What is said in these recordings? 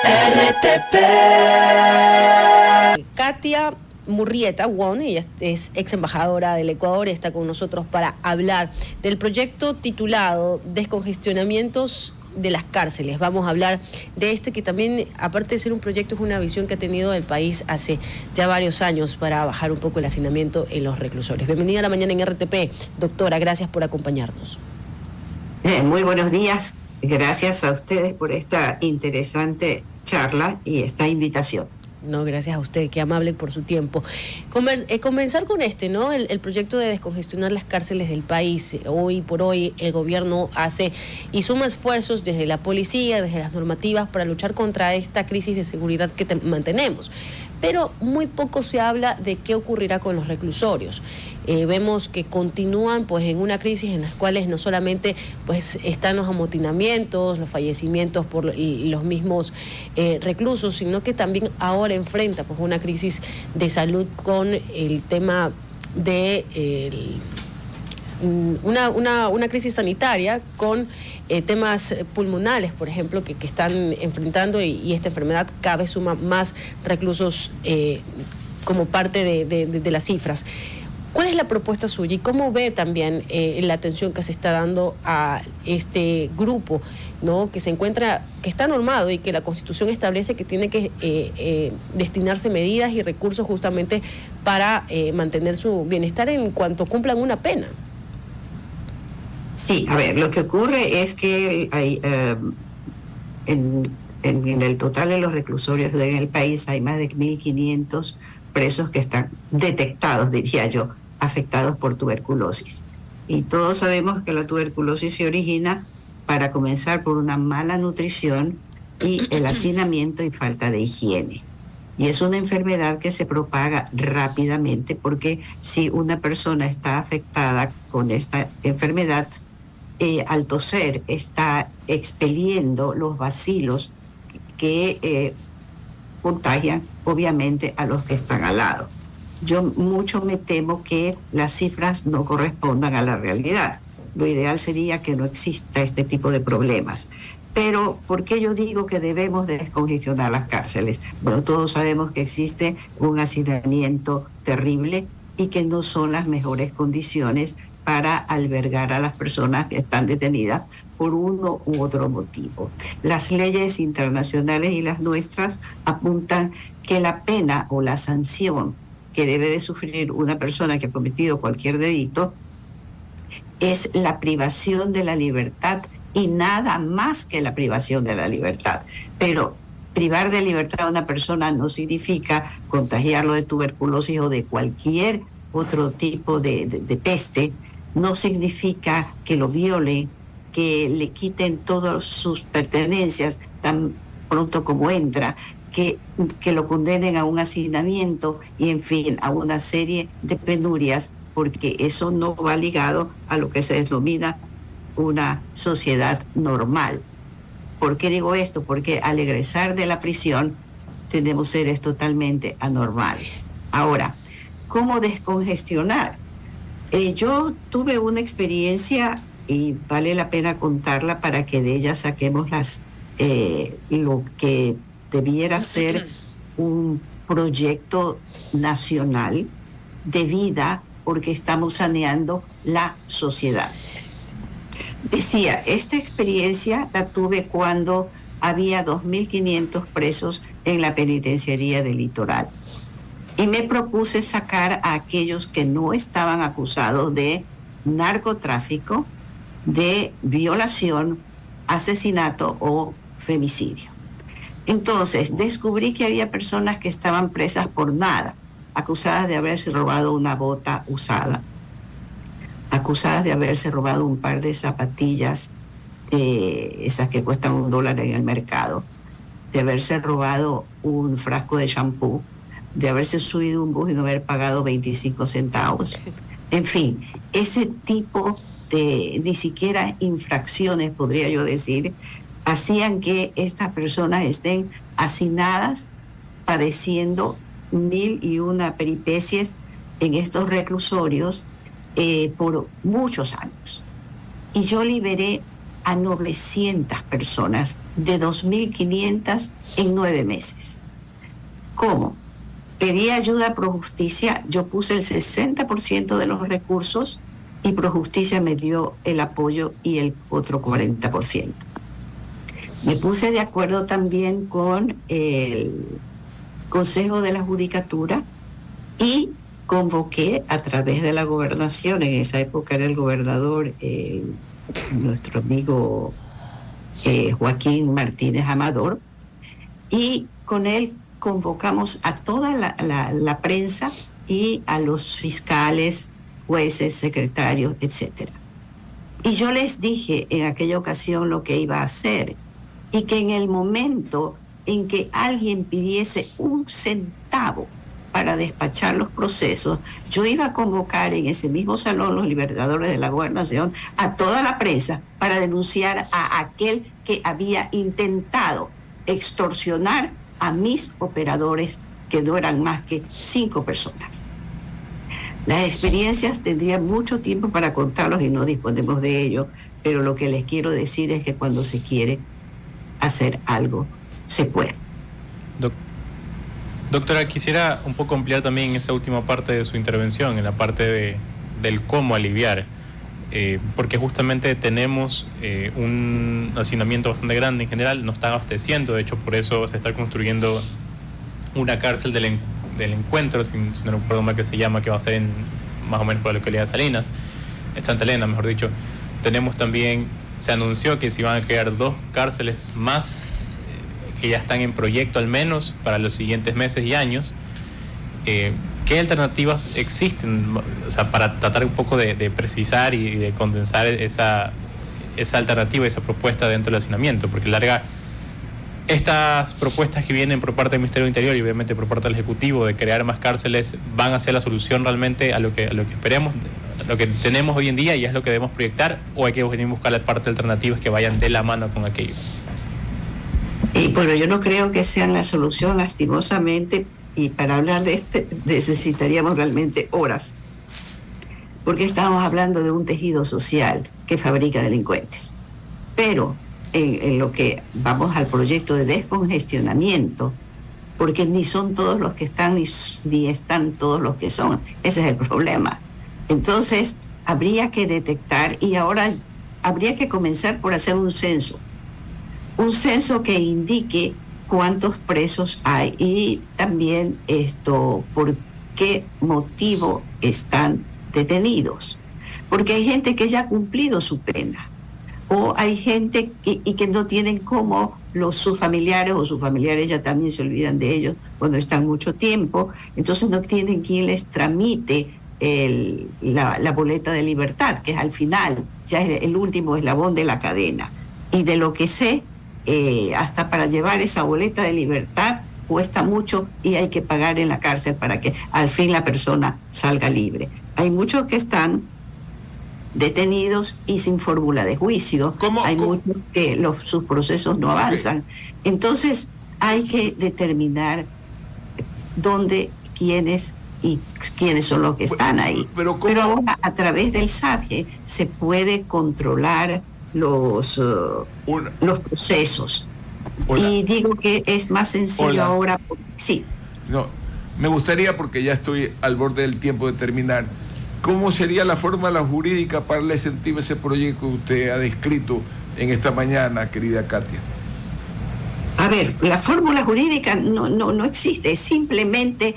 RTP. Katia Murrieta Wong, ella es ex embajadora del Ecuador y está con nosotros para hablar del proyecto titulado Descongestionamientos de las cárceles. Vamos a hablar de este que también, aparte de ser un proyecto, es una visión que ha tenido el país hace ya varios años para bajar un poco el hacinamiento en los reclusorios. Bienvenida a la mañana en RTP, doctora, gracias por acompañarnos. Muy buenos días, gracias a ustedes por esta interesante charla y esta invitación. No, gracias a usted, qué amable por su tiempo. Comenzar con ¿no? El proyecto de descongestionar las cárceles del país. Hoy por hoy el gobierno hace y suma esfuerzos desde la policía, desde las normativas para luchar contra esta crisis de seguridad que mantenemos. Pero muy poco se habla de qué ocurrirá con los reclusorios. Vemos que continúan pues en una crisis en las cuales no solamente pues están los amotinamientos, los fallecimientos por los mismos reclusos, sino que también ahora enfrenta pues una crisis de salud con el tema de una crisis sanitaria con temas pulmonales, por ejemplo, que están enfrentando y esta enfermedad cada vez suma más reclusos como parte de las cifras. ¿Cuál es la propuesta suya y cómo ve también la atención que se está dando a este grupo, ¿no? que está normado y que la Constitución establece que tiene que destinarse medidas y recursos justamente para mantener su bienestar en cuanto cumplan una pena? Sí, a ver, lo que ocurre es que hay, en el total de los reclusorios en el país hay más de 1.500 presos que están detectados, diría yo, afectados por tuberculosis. Y todos sabemos que la tuberculosis se origina, para comenzar, por una mala nutrición y el hacinamiento y falta de higiene. Y es una enfermedad que se propaga rápidamente porque si una persona está afectada con esta enfermedad, al toser está expeliendo los bacilos que contagian obviamente a los que están al lado. Yo mucho me temo que las cifras no correspondan a la realidad. Lo ideal sería que no exista este tipo de problemas. Pero, ¿por qué yo digo que debemos descongestionar las cárceles? Bueno, todos sabemos que existe un hacinamiento terrible y que no son las mejores condiciones para albergar a las personas que están detenidas por uno u otro motivo. Las leyes internacionales y las nuestras apuntan que la pena o la sanción que debe de sufrir una persona que ha cometido cualquier delito es la privación de la libertad y nada más que la privación de la libertad. Pero privar de libertad a una persona no significa contagiarlo de tuberculosis o de cualquier otro tipo de peste. No significa que lo violen, que le quiten todas sus pertenencias tan pronto como entra, que lo condenen a un hacinamiento y, en fin, a una serie de penurias, porque eso no va ligado a lo que se denomina una sociedad normal. ¿Por qué digo esto? Porque al egresar de la prisión tenemos seres totalmente anormales. Ahora, ¿cómo descongestionar? Yo tuve una experiencia y vale la pena contarla para que de ella saquemos lo que debiera ser un proyecto nacional de vida, porque estamos saneando la sociedad. Decía, esta experiencia la tuve cuando había 2.500 presos en la penitenciaría del Litoral. Y me propuse sacar a aquellos que no estaban acusados de narcotráfico, de violación, asesinato o femicidio. Entonces, descubrí que había personas que estaban presas por nada, acusadas de haberse robado una bota usada, acusadas de haberse robado un par de zapatillas, esas que cuestan $1 en el mercado, de haberse robado un frasco de shampoo, de haberse subido un bus y no haber pagado 25 centavos. En fin, ese tipo de ni siquiera infracciones, podría yo decir, hacían que estas personas estén hacinadas, padeciendo 1.001 peripecias en estos reclusorios por muchos años. Y yo liberé a 900 personas, de 2.500 en 9 meses. ¿Cómo? Pedí ayuda a Projusticia, yo puse el 60% de los recursos y Projusticia me dio el apoyo y el otro 40%. Me puse de acuerdo también con el Consejo de la Judicatura y convoqué a través de la gobernación, en esa época era el gobernador, nuestro amigo Joaquín Martínez Amador, y con él convocamos a toda la prensa y a los fiscales, jueces, secretarios, etc. Y yo les dije en aquella ocasión lo que iba a hacer, y que en el momento en que alguien pidiese un centavo para despachar los procesos, yo iba a convocar en ese mismo salón los libertadores de la gobernación a toda la prensa para denunciar a aquel que había intentado extorsionar a mis operadores, que no eran más que 5 personas. Las experiencias tendrían mucho tiempo para contarlos y no disponemos de ello, pero lo que les quiero decir es que cuando se quiere hacer algo, se puede. Doctora, quisiera un poco ampliar también esa última parte de su intervención, en la parte del cómo aliviar, porque justamente tenemos un hacinamiento bastante grande en general, no está abasteciendo, de hecho por eso se está construyendo una cárcel del encuentro, si no recuerdo mal que se llama, que va a ser en más o menos por la localidad de Salinas, en Santa Elena, mejor dicho. Tenemos también, se anunció que se iban a crear 2 cárceles más, que ya están en proyecto al menos para los siguientes meses y años. ¿Qué alternativas existen? O sea, para tratar un poco de precisar y de condensar esa alternativa, esa propuesta dentro del hacinamiento, porque estas propuestas que vienen por parte del Ministerio del Interior y obviamente por parte del Ejecutivo de crear más cárceles van a ser la solución realmente a lo que esperemos, a lo que tenemos hoy en día y es lo que debemos proyectar, o hay que venir a buscar la parte alternativas que vayan de la mano con aquello. Y bueno, yo no creo que sean la solución, lastimosamente, y para hablar de necesitaríamos realmente horas, porque estamos hablando de un tejido social que fabrica delincuentes. Pero en lo que vamos al proyecto de descongestionamiento, porque ni son todos los que están, ni están todos los que son, ese es el problema. Entonces, habría que detectar, y ahora habría que comenzar por hacer un censo que indique cuántos presos hay y también por qué motivo están detenidos. Porque hay gente que ya ha cumplido su pena, o hay gente que no tienen cómo, sus familiares o sus familiares ya también se olvidan de ellos cuando están mucho tiempo, entonces no tienen quien les tramite la boleta de libertad, que es al final, ya es el último eslabón de la cadena. Y de lo que sé, hasta para llevar esa boleta de libertad cuesta mucho y hay que pagar en la cárcel para que al fin la persona salga libre. Hay muchos que están detenidos y sin fórmula de juicio. Hay muchos que sus procesos no avanzan. Entonces hay que determinar dónde, quiénes son los que están ahí. Pero ahora a través del SADGE se puede controlar los procesos. Y digo que es más sencillo ahora. Sí. No, me gustaría, porque ya estoy al borde del tiempo de terminar, ¿cómo sería la fórmula jurídica para darle sentido a ese proyecto que usted ha descrito en esta mañana, querida Katia? A ver, la fórmula jurídica no existe, simplemente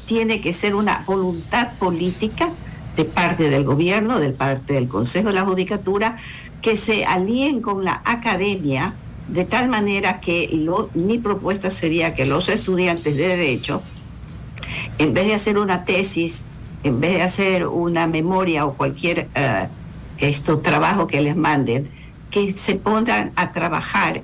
tiene que ser una voluntad política de parte del gobierno, de parte del Consejo de la Judicatura, que se alíen con la academia, de tal manera que mi propuesta sería que los estudiantes de Derecho, en vez de hacer una tesis, en vez de hacer una memoria o cualquier trabajo que les manden, que se pongan a trabajar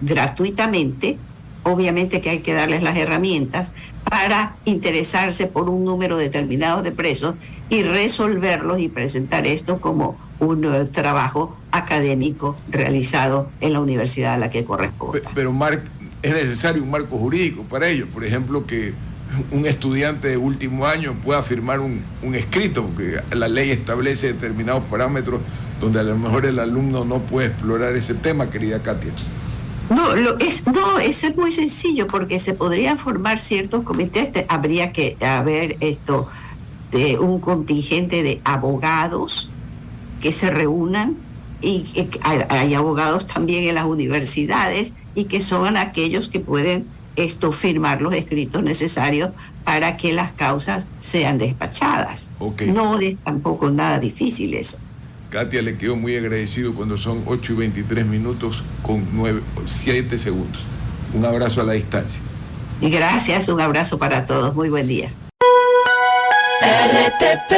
gratuitamente, obviamente que hay que darles las herramientas para interesarse por un número determinado de presos y resolverlos y presentar esto como un trabajo académico realizado en la universidad a la que corresponde. Pero es necesario un marco jurídico para ello. Por ejemplo, que un estudiante de último año pueda firmar un escrito, porque la ley establece determinados parámetros donde a lo mejor el alumno no puede explorar ese tema, querida Katia. No, eso es muy sencillo porque se podrían formar ciertos comités. Habría que haber de un contingente de abogados que se reúnan, y hay abogados también en las universidades y que son aquellos que pueden firmar los escritos necesarios para que las causas sean despachadas. Okay. No es tampoco nada difícil eso. Katia, le quedo muy agradecido cuando son 8:23 con 7 segundos. Un abrazo a la distancia. Gracias, un abrazo para todos. Muy buen día. RTP